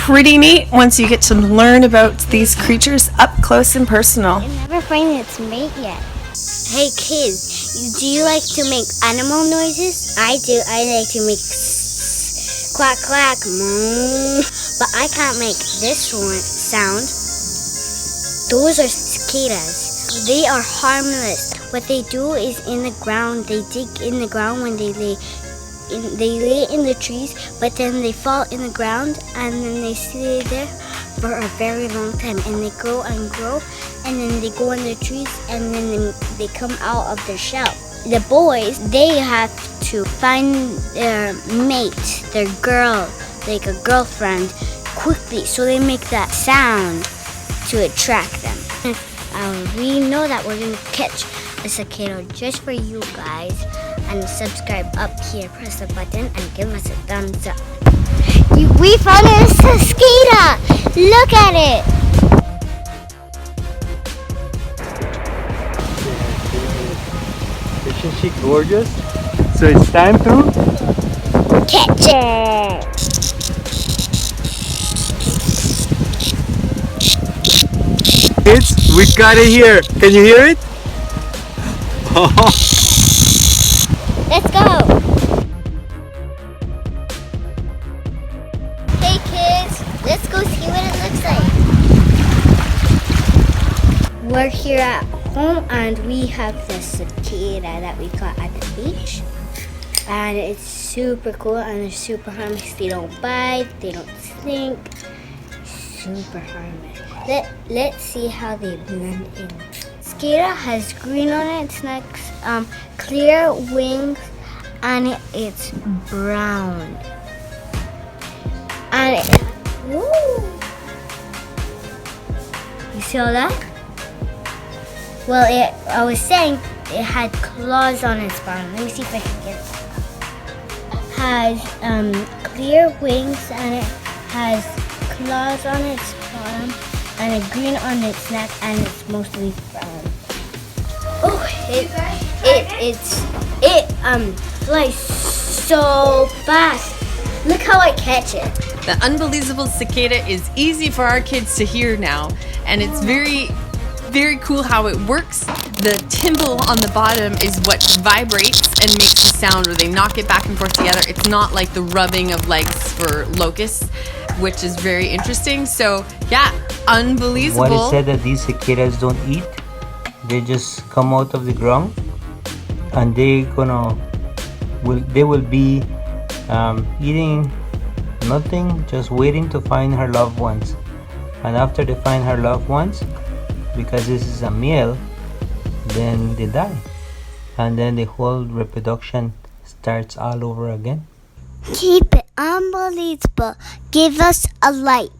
pretty neat once you get to learn about these creatures up close and personal. It never found its mate yet. Hey kids, do you like to make animal noises? I do. I like to make quack quack, moo. But I can't make this one sound. Those are cicadas. They are harmless. What they do is in the ground, they dig in the ground when they lay in the trees, but then they fall in the ground and then they stay there for a very long time, and they grow and grow, and then they go in the trees, and then they come out of their shell. The boys, they have to find their mate, their girl, like a girlfriend, quickly, so they make that sound to attract them. We know that we're going to catch a cicada just for you guys, and subscribe up here, press the button, and give us a thumbs up. We found a cicada! Look at it! Isn't she gorgeous? So it's time to catch it! Kids, we got it here. Can you hear it? Let's go! Hey kids, let's go see what it looks like. We're here at home and we have the cicada that we caught at the beach. And it's super cool and they're super harmless. They don't bite, they don't stink. Super harmless. Let's see how they blend in. Cicada has green on its neck, clear wings, and it's brown. And you see all that? Well, I was saying it had claws on its bottom. Let me see if I can get it. Has clear wings and it has claws on its bottom and a green on its neck, and it's mostly brown. Oh, it flies so fast. Look how I catch it. The UnBeliZeable cicada is easy for our kids to hear now, and it's very cool how it works. The timbal on the bottom is what vibrates and makes the sound where they knock it back and forth together. It's not like the rubbing of legs for locusts, which is very interesting. So yeah, UnBeliZeable. What is said that these cicadas don't eat? They just come out of the ground, and they will be eating nothing, just waiting to find her loved ones. And after they find her loved ones, because this is a male, then they die, and then the whole reproduction starts all over again. Keep it UnBeliZeable. Give us a like.